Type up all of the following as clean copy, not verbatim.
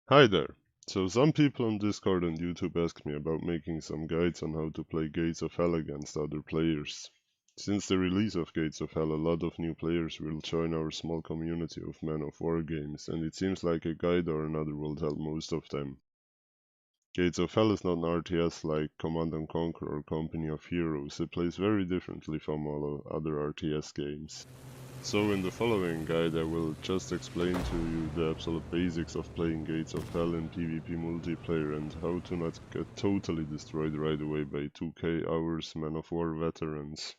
Hi there! So some people on Discord and YouTube asked me about making some guides on how to play Gates of Hell against other players. Since the release of Gates of Hell, a lot of new players will join our small community of Man of War games, and it seems like a guide or another will help most of them. Gates of Hell is not an RTS like Command & Conquer or Company of Heroes, it plays very differently from all other RTS games. So in the following guide I will just explain to you the absolute basics of playing Gates of Hell in PvP multiplayer and how to not get totally destroyed right away by 2k hours Man of War veterans.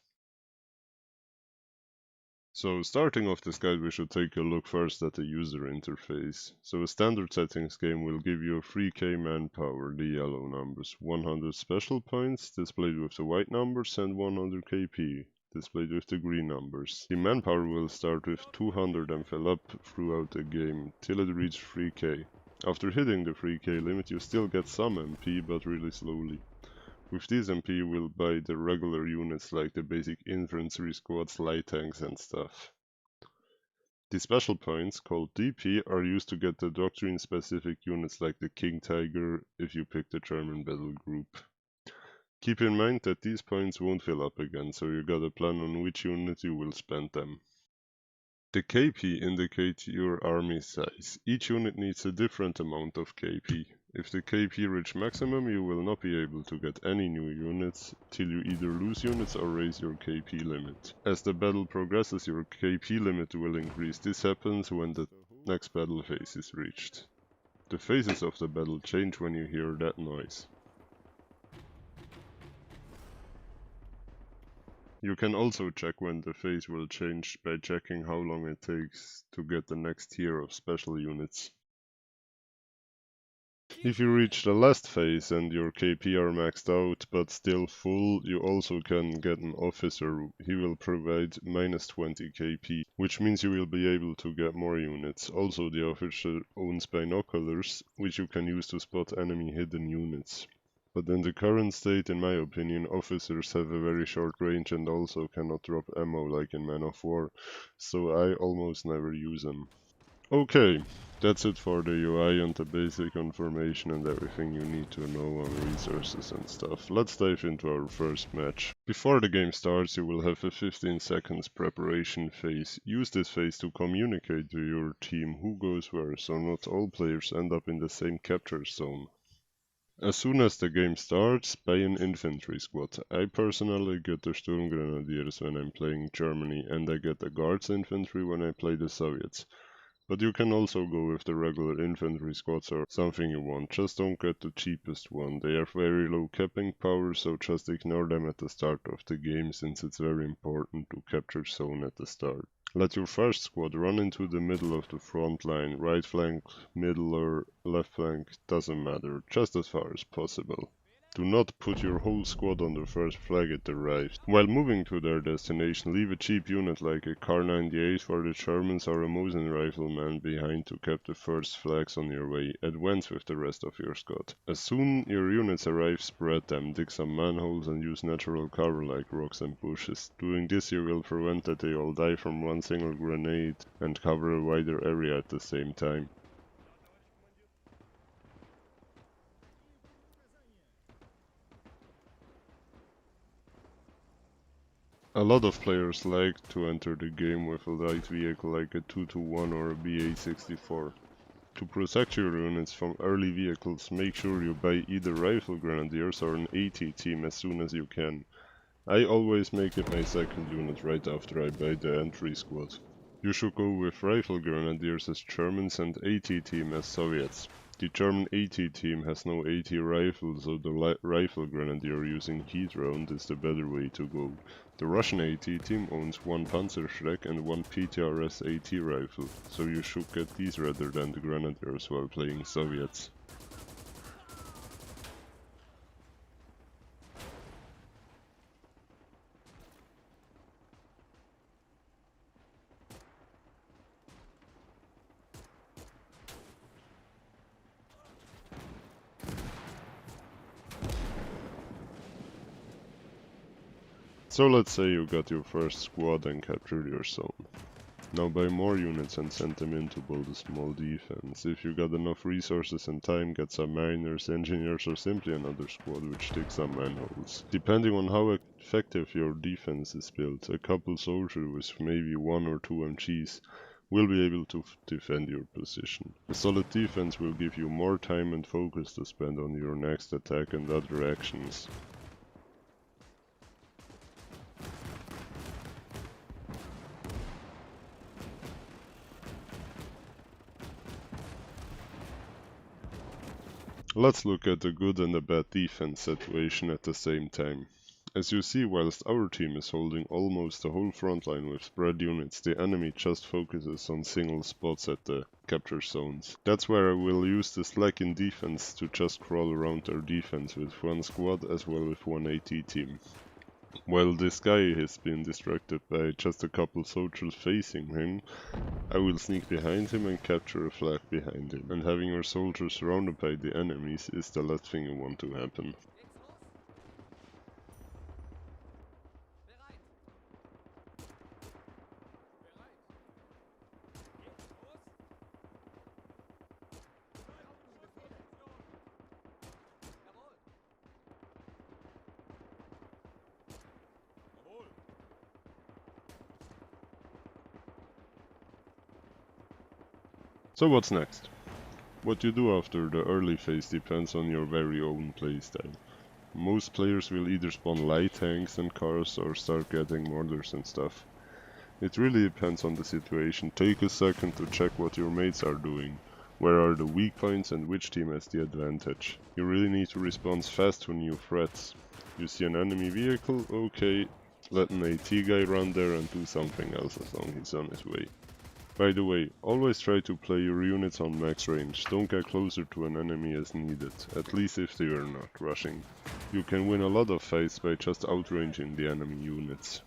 So starting off this guide we should take a look first at the user interface. So a standard settings game will give you 3k manpower, the yellow numbers, 100 special points displayed with the white numbers and 100 KP displayed with the green numbers. The manpower will start with 200 and fill up throughout the game till it reaches 3k. After hitting the 3k limit you still get some MP but really slowly. With these MP you will buy the regular units like the basic infantry squads, light tanks and stuff. The special points, called DP, are used to get the doctrine specific units like the King Tiger if you pick the German battle group. Keep in mind that these points won't fill up again, so you gotta plan on which unit you will spend them. The KP indicates your army size. Each unit needs a different amount of KP. If the KP reach maximum, you will not be able to get any new units till you either lose units or raise your KP limit. As the battle progresses, your KP limit will increase. This happens when the next battle phase is reached. The phases of the battle change when you hear that noise. You can also check when the phase will change by checking how long it takes to get the next tier of special units. If you reach the last phase and your KP are maxed out but still full, you also can get an officer. He will provide minus 20 KP, which means you will be able to get more units. Also, the officer owns binoculars, which you can use to spot enemy hidden units. But in the current state, in my opinion, officers have a very short range and also cannot drop ammo like in Man of War, so I almost never use them. Okay, that's it for the UI and the basic information and everything you need to know on resources and stuff. Let's dive into our first match. Before the game starts, you will have a 15 seconds preparation phase. Use this phase to communicate to your team who goes where, so not all players end up in the same capture zone. As soon as the game starts, buy an infantry squad. I personally get the Sturmgrenadiers when I'm playing Germany, and I get the Guards infantry when I play the Soviets. But you can also go with the regular infantry squads or something you want, just don't get the cheapest one. They have very low capping power, so just ignore them at the start of the game since it's very important to capture zone at the start. Let your first squad run into the middle of the front line, right flank, middle or left flank, doesn't matter, just as far as possible. Do not put your whole squad on the first flag it arrives. While moving to their destination, leave a cheap unit like a Kar 98 for the Germans or a Mosin rifleman behind to cap the first flags on your way. Advance with the rest of your squad. As soon your units arrive, spread them, dig some manholes and use natural cover like rocks and bushes. Doing this you will prevent that they all die from one single grenade and cover a wider area at the same time. A lot of players like to enter the game with a light vehicle like a 221 or a BA-64. To protect your units from early vehicles, make sure you buy either rifle grenadiers or an AT team as soon as you can. I always make it my second unit right after I buy the entry squad. You should go with rifle grenadiers as Germans and AT team as Soviets. The German AT team has no AT rifle, so the rifle grenadier using heat round is the better way to go. The Russian AT team owns one Panzerschreck and one PTRS AT rifle, so you should get these rather than the grenadiers while playing Soviets. So let's say you got your first squad and captured your zone. Now buy more units and send them in to build a small defense. If you got enough resources and time, get some miners, engineers, or simply another squad which digs some manholes. Depending on how effective your defense is built, a couple soldiers with maybe 1 or 2 MGs will be able to defend your position. A solid defense will give you more time and focus to spend on your next attack and other actions. Let's look at the good and the bad defense situation at the same time. As you see, whilst our team is holding almost the whole front line with spread units, the enemy just focuses on single spots at the capture zones. That's where I will use the slack in defense to just crawl around their defense with one squad as well with one AT team. While this guy has been distracted by just a couple soldiers facing him, I will sneak behind him and capture a flag behind him. And having your soldiers surrounded by the enemies is the last thing you want to happen. So what's next? What you do after the early phase depends on your very own playstyle. Most players will either spawn light tanks and cars or start getting mortars and stuff. It really depends on the situation. Take a second to check what your mates are doing. Where are the weak points and which team has the advantage? You really need to respond fast to new threats. You see an enemy vehicle? Okay, let an AT guy run there and do something else as long as he's on his way. By the way, always try to play your units on max range. Don't get closer to an enemy as needed, at least if they are not rushing. You can win a lot of fights by just outranging the enemy units.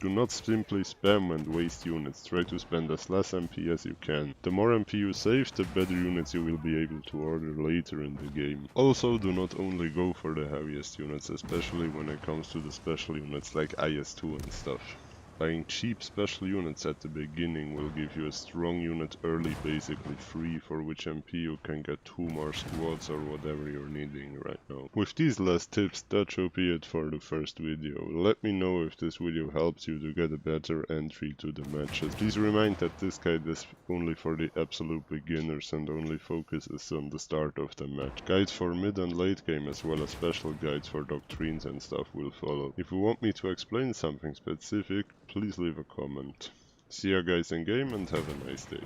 Do not simply spam and waste units, try to spend as less MP as you can. The more MP you save, the better units you will be able to order later in the game. Also, do not only go for the heaviest units, especially when it comes to the special units like IS-2 and stuff. Buying cheap special units at the beginning will give you a strong unit early, basically free, for which MP you can get 2 more squads or whatever you're needing right now. With these last tips, that should be it for the first video. Let me know if this video helps you to get a better entry to the matches. Please remind that this guide is only for the absolute beginners and only focuses on the start of the match. Guides for mid and late game as well as special guides for doctrines and stuff will follow. If you want me to explain something specific, please leave a comment. See ya guys in game and have a nice day.